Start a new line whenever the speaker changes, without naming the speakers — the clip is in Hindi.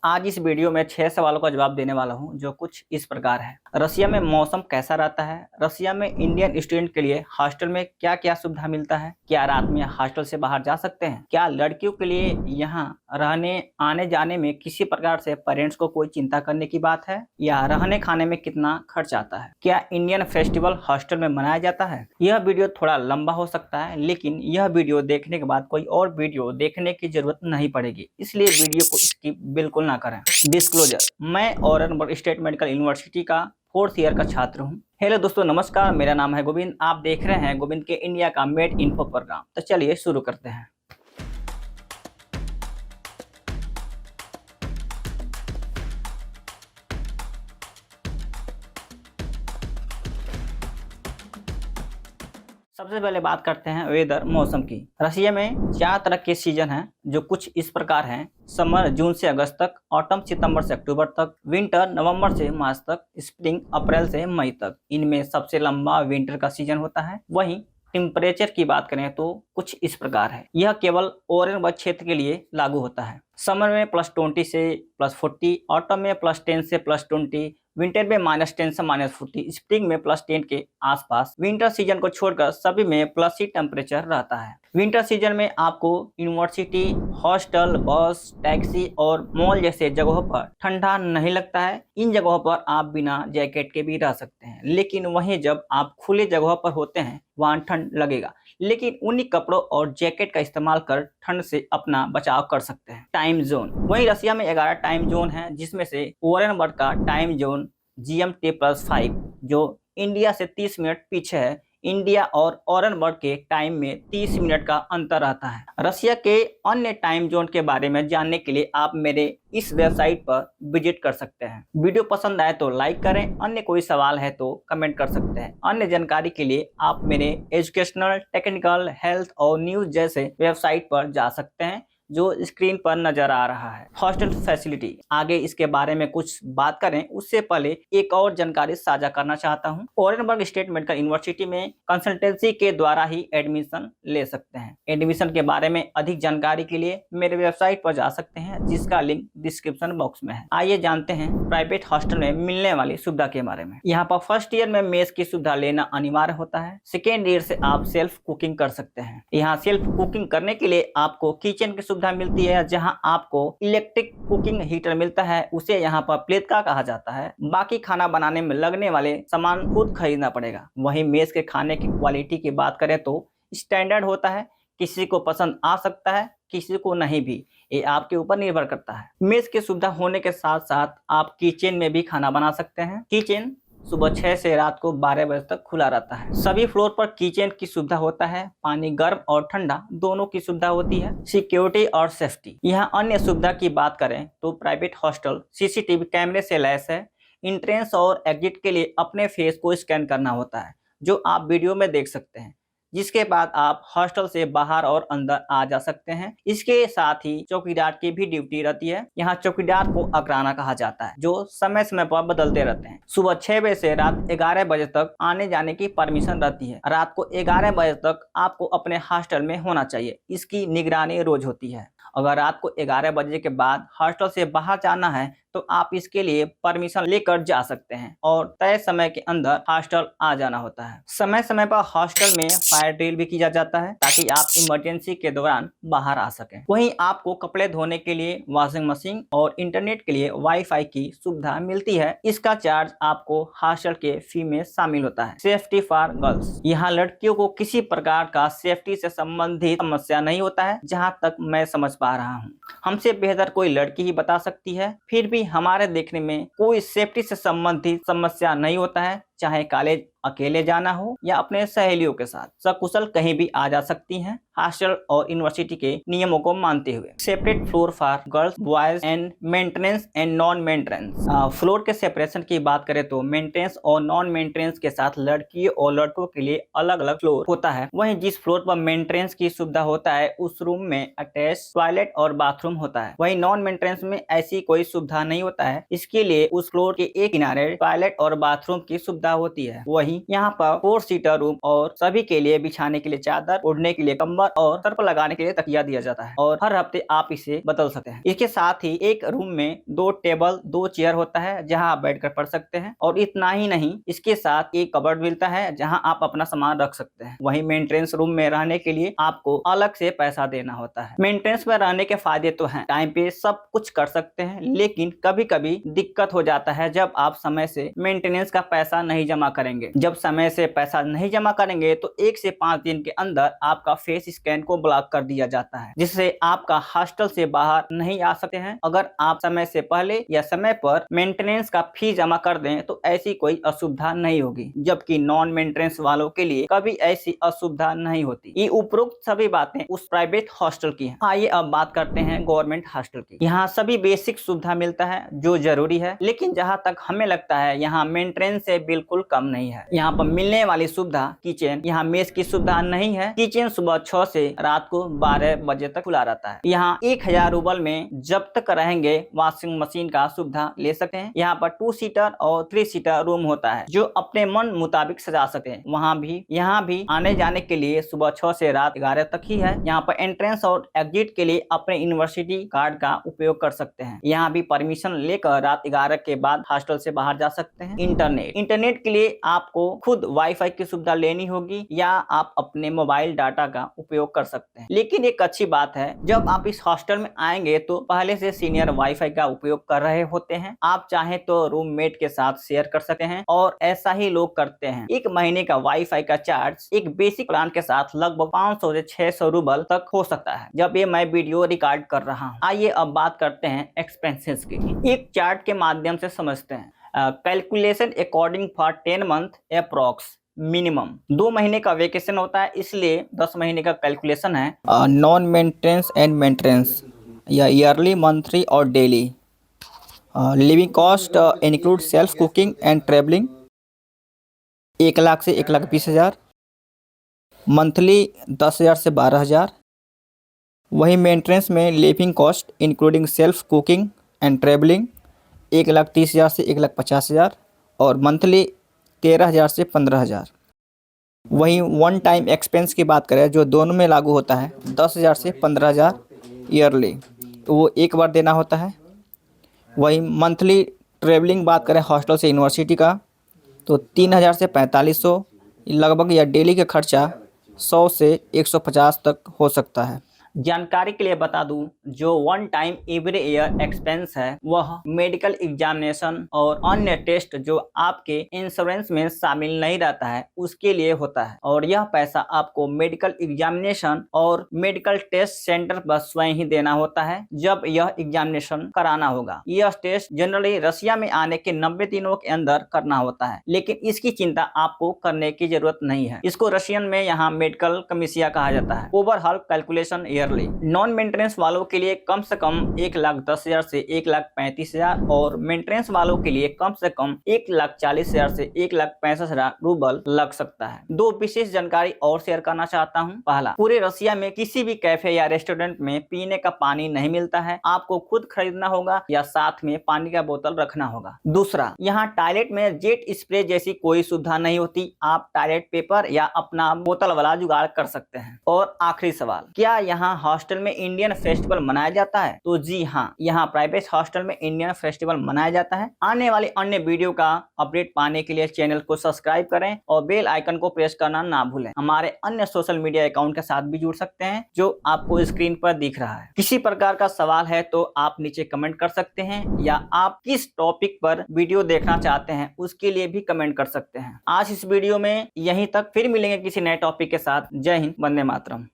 आज इस वीडियो में 6 सवालों का जवाब देने वाला हूं जो कुछ इस प्रकार है। रसिया में मौसम कैसा रहता है? रसिया में इंडियन स्टूडेंट के लिए हॉस्टल में क्या-क्या सुविधा मिलता है? क्या रात में हॉस्टल से बाहर जा सकते हैं? क्या लड़कियों के लिए यहां रहने आने-जाने में किसी प्रकार से पेरेंट्स को कोई चिंता करने की बात है? या रहने खाने में कितना खर्च आता है? क्या इंडियन फेस्टिवल हॉस्टल में मनाया जाता है? यह वीडियो थोड़ा लंबा हो सकता है, लेकिन यह वीडियो देखने के बाद कोई और वीडियो देखने की जरूरत नहीं पड़ेगी, इसलिए वीडियो को स्किप बिल्कुल ना करें। डिस्क्लोजर, मैं औरंगाबाद स्टेट मेडिकल यूनिवर्सिटी का 4th ईयर का छात्र हूँ। हेलो दोस्तों, नमस्कार। मेरा नाम है गोविंद। आप देख रहे हैं गोविंद के इंडिया का मेड इन्फो प्रोग्राम। तो चलिए शुरू करते हैं। सबसे पहले बात करते हैं वेदर, मौसम की। रसिया में 4 तरह के सीजन हैं जो कुछ इस प्रकार हैं। समर जून से अगस्त तक, ऑटम सितंबर से अक्टूबर तक, विंटर नवंबर से मार्च तक, स्प्रिंग अप्रैल से मई तक। इनमें सबसे लंबा विंटर का सीजन होता है। वहीं टेम्परेचर की बात करें तो कुछ इस प्रकार है। यह केवल औरंगाबाद क्षेत्र के लिए लागू होता है। समर में +20 से +40, ऑटम में +10 से +20, विंटर में -10 से -40, स्प्रिंग में +10 के आसपास। विंटर सीजन को छोड़कर सभी में प्लस ही टेम्परेचर रहता है। विंटर सीजन में आपको यूनिवर्सिटी, हॉस्टल, बस, टैक्सी और मॉल जैसे जगहों पर ठंडा नहीं लगता है। इन जगहों पर आप बिना जैकेट के भी रह सकते हैं, लेकिन वहीं जब आप खुले जगहों पर होते हैं वहां ठंड लगेगा, लेकिन उन्हीं कपड़ों और जैकेट का इस्तेमाल कर ठंड से अपना बचाव कर सकते हैं। टाइम जोन, वहीं रसिया में 11 टाइम जोन है, जिसमें से ओरेनबर्ग का टाइम जोन GMT+5 जो इंडिया से 30 मिनट पीछे है। इंडिया और ओरेनबर्ग के टाइम में 30 मिनट का अंतर रहता है। रसिया के अन्य टाइम जोन के बारे में जानने के लिए आप मेरे इस वेबसाइट पर विजिट कर सकते हैं। वीडियो पसंद आए तो लाइक करें, अन्य कोई सवाल है तो कमेंट कर सकते हैं। अन्य जानकारी के लिए आप मेरे एजुकेशनल, टेक्निकल, हेल्थ और न्यूज जैसे वेबसाइट पर जा सकते हैं जो स्क्रीन पर नजर आ रहा है। हॉस्टल फैसिलिटी, आगे इसके बारे में कुछ बात करें उससे पहले एक और जानकारी साझा करना चाहता हूं। ओरेनबर्ग स्टेट मेडिकल यूनिवर्सिटी में कंसल्टेंसी के द्वारा ही एडमिशन ले सकते हैं। एडमिशन के बारे में अधिक जानकारी के लिए मेरे वेबसाइट पर जा सकते हैं, जिसका लिंक डिस्क्रिप्शन बॉक्स में है। आइए जानते हैं प्राइवेट हॉस्टल में मिलने वाली सुविधा के बारे में। यहाँ पर फर्स्ट ईयर में मेस की सुविधा लेना अनिवार्य होता है। सेकेंड ईयर से आप सेल्फ कुकिंग कर सकते हैं। यहाँ सेल्फ कुकिंग करने के लिए आपको किचन की सुविधा मिलती है, जहां आपको इलेक्ट्रिक कुकिंग हीटर मिलता है, उसे यहाँ पर प्लेटका कहा जाता है। बाकी खाना बनाने में लगने वाले सामान खुद खरीदना पड़ेगा। वहीं मेस के खाने की क्वालिटी की बात करें तो स्टैंडर्ड होता है। किसी को पसंद आ सकता है, किसी को नहीं भी, ये आपके ऊपर निर्भर करता है। मेस की सुविधा होने के साथ साथ आप किचन में भी खाना बना सकते हैं। किचन सुबह 6 से रात को 12 बजे तक खुला रहता है। सभी फ्लोर पर किचन की सुविधा होता है। पानी गर्म और ठंडा दोनों की सुविधा होती है। सिक्योरिटी और सेफ्टी, यहाँ अन्य सुविधा की बात करें तो प्राइवेट हॉस्टल CCTV कैमरे से लैस है। इंट्रेंस और एग्जिट के लिए अपने फेस को स्कैन करना होता है, जो आप वीडियो में देख सकते हैं। जिसके बाद आप हॉस्टल से बाहर और अंदर आ जा सकते हैं। इसके साथ ही चौकीदार की भी ड्यूटी रहती है। यहाँ चौकीदार को अकराना कहा जाता है, जो समय समय पर बदलते रहते हैं। सुबह 6 बजे से रात 11 बजे तक आने जाने की परमिशन रहती है। रात को 11 बजे तक आपको अपने हॉस्टल में होना चाहिए। इसकी निगरानी रोज होती है। अगर रात को 11 बजे के बाद हॉस्टल से बाहर जाना है तो आप इसके लिए परमिशन लेकर जा सकते हैं और तय समय के अंदर हॉस्टल आ जाना होता है। समय समय पर हॉस्टल में फायर ड्रिल भी किया जाता है, ताकि आप इमरजेंसी के दौरान बाहर आ सकें। वहीं आपको कपड़े धोने के लिए वॉशिंग मशीन और इंटरनेट के लिए वाईफाई की सुविधा मिलती है। इसका चार्ज आपको हॉस्टल के फी में शामिल होता है। सेफ्टी फॉर गर्ल्स, यहाँ लड़कियों को किसी प्रकार का सेफ्टी से संबंधित समस्या नहीं होता है, जहाँ तक मैं समझ पा रहा हूँ। हमसे बेहतर कोई लड़की ही बता सकती है। फिर भी हमारे देखने में कोई सेफ्टी से संबंधित समस्या नहीं होता है। चाहे कॉलेज अकेले जाना हो या अपने सहेलियों के साथ, सकुशल कहीं भी आ जा सकती हैं, हॉस्टल और यूनिवर्सिटी के नियमों को मानते हुए। Separate floor for girls, boys and maintenance and non maintenance. Floor के सेपरेशन की बात करें तो मेंटेनेंस और नॉन मेंटेनेंस के साथ लड़कियों और लड़कों के लिए अलग अलग फ्लोर होता है। वहीं जिस फ्लोर पर मेंटेनेंस की सुविधा होता है उस रूम में अटैच टॉयलेट और बाथरूम होता है। वहीं नॉन मेंटेनेंस में ऐसी कोई सुविधा नहीं होता है। इसके लिए उस फ्लोर के एक किनारे टॉयलेट और बाथरूम की सुविधा होती है। वहीं यहाँ पर 4 सीटर रूम और सभी के लिए बिछाने के लिए चादर, ओढ़ने के लिए कंबल शॉवर और सर पर लगाने के लिए तकिया दिया जाता है और हर हफ्ते आप इसे बदल सकते हैं। इसके साथ ही एक रूम में 2 टेबल 2 चेयर होता है जहां आप बैठकर पढ़ सकते हैं और इतना ही नहीं, इसके साथ एक कबर्ड मिलता है जहां आप अपना सामान रख सकते हैं। वहीं मेंटेनेंस रूम में रहने के लिए आपको अलग से पैसा देना होता है। मेंटेनेंस में रहने के फायदे तो हैं, टाइम पे सब कुछ कर सकते हैं, लेकिन कभी कभी दिक्कत हो जाता है जब आप समय से मेंटेनेंस का पैसा नहीं जमा करेंगे। जब समय से पैसा नहीं जमा करेंगे तो 1 से 5 दिन के अंदर आपका फेस स्कैन को ब्लॉक कर दिया जाता है, जिससे आपका हॉस्टल से बाहर नहीं आ सकते हैं। अगर आप समय से पहले या समय पर मेंटेनेंस का फी जमा कर दें तो ऐसी कोई असुविधा नहीं होगी, जबकि नॉन मेंटेनेंस वालों के लिए कभी ऐसी असुविधा नहीं होती। ये उपरोक्त सभी बातें उस प्राइवेट हॉस्टल की हैं। आइए अब बात करते हैं गवर्नमेंट हॉस्टल की। यहाँ सभी बेसिक सुविधा मिलता है जो जरूरी है, लेकिन जहाँ तक हमें लगता है यहाँ मेंटेनेंस से बिल्कुल कम नहीं है। यहाँ पर मिलने वाली सुविधा किचन, यहाँ मेस की सुविधा नहीं है। किचन सुबह 6 से रात को 12 बजे तक खुला रहता है। यहाँ 1000 रूबल में जब तक रहेंगे वॉशिंग मशीन का सुविधा ले सकते हैं। यहाँ पर 2 सीटर और 3 सीटर रूम होता है जो अपने मन मुताबिक सजा सकते हैं। यहाँ भी आने जाने के लिए सुबह 6 से रात 11 तक ही है। यहाँ पर एंट्रेंस और एग्जिट के लिए अपने यूनिवर्सिटी कार्ड का उपयोग कर सकते हैं। यहाँ भी परमिशन लेकर रात 11 के बाद हॉस्टल से बाहर जा सकते हैं। इंटरनेट के लिए आपको खुद वाईफाई की सुविधा लेनी होगी या आप अपने मोबाइल डाटा का उपयोग कर सकते हैं। लेकिन एक अच्छी बात है, जब आप इस हॉस्टल में आएंगे तो पहले से सीनियर वाईफाई का उपयोग कर रहे होते हैं। आप चाहे तो रूममेट के साथ शेयर कर सकते हैं और ऐसा ही लोग करते हैं। 1 महीने का वाईफाई का चार्ज एक बेसिक प्लान के साथ लगभग 500 से 600 रूबल तक हो सकता है जब ये मैं वीडियो रिकॉर्ड कर रहा हूँ। आइए अब बात करते हैं एक्सपेंसेस की। एक चार्ट के माध्यम से समझते हैं। Calculation according for 10 month approx minimum 2 महीने का वेकेशन होता है, इसलिए 10 महीने का कैलकुलेशन है। नॉन मेंटेनेंस एंड मेंटेनेंस या ईयरली, मंथली और daily. Living cost include self cooking and travelling 1 lakh से 1,20,000। मंथली 10,000 से 12,000। वहीं मेंटेनेंस में living cost including self cooking and travelling 1,30,000 से 1,50,000 और मंथली 13,000 से 15,000। वहीं वन टाइम एक्सपेंस की बात करें जो दोनों में लागू होता है 10,000 से 15,000 ईयरली, तो वो एक बार देना होता है। वहीं मंथली ट्रेवलिंग बात करें हॉस्टल से यूनिवर्सिटी का तो 3,000 से 4,500 लगभग, या डेली का खर्चा 100 से 150 तक हो सकता है। जानकारी के लिए बता दूं, जो one time every year expense है वह मेडिकल एग्जामिनेशन और अन्य टेस्ट जो आपके इंश्योरेंस में शामिल नहीं रहता है उसके लिए होता है, और यह पैसा आपको मेडिकल एग्जामिनेशन और मेडिकल टेस्ट सेंटर पर स्वयं ही देना होता है जब यह एग्जामिनेशन कराना होगा। यह टेस्ट जनरली रशिया में आने के 90 दिनों के अंदर करना होता है, लेकिन इसकी चिंता आपको करने की जरूरत नहीं है। इसको रशियन में यहाँ मेडिकल कमीसिया कहा जाता है। ओवरऑल कैलकुलेशन नॉन मेंटेनेंस वालों के लिए कम से कम 1,10,000 से 1,35,000 और मेंटेनेंस वालों के लिए कम से कम 1,40,000 से 1,65,000 रूबल लग सकता है। 2 विशेष जानकारी और शेयर करना चाहता हूं। पहला, पूरे रशिया में किसी भी कैफे या रेस्टोरेंट में पीने का पानी नहीं मिलता है, आपको खुद खरीदना होगा या साथ में पानी का बोतल रखना होगा। दूसरा, यहाँ टॉयलेट में जेट स्प्रे जैसी कोई सुविधा नहीं होती, आप टॉयलेट पेपर या अपना बोतल वाला जुगाड़ कर सकते हैं। और आखिरी सवाल, क्या यहाँ हॉस्टल में इंडियन फेस्टिवल मनाया जाता है? तो जी हाँ, यहाँ प्राइवेट हॉस्टल में इंडियन फेस्टिवल मनाया जाता है। आने वाले अन्य वीडियो का अपडेट पाने के लिए चैनल को सब्सक्राइब करें और बेल आइकन को प्रेस करना ना भूलें। हमारे अन्य सोशल मीडिया अकाउंट के साथ भी जुड़ सकते हैं जो आपको स्क्रीन पर दिख रहा है। किसी प्रकार का सवाल है तो आप नीचे कमेंट कर सकते हैं, या आप किस टॉपिक पर वीडियो देखना चाहते हैं उसके लिए भी कमेंट कर सकते हैं। आज इस वीडियो में यहीं तक, फिर मिलेंगे किसी नए टॉपिक के साथ। जय हिंद, वंदे मातरम।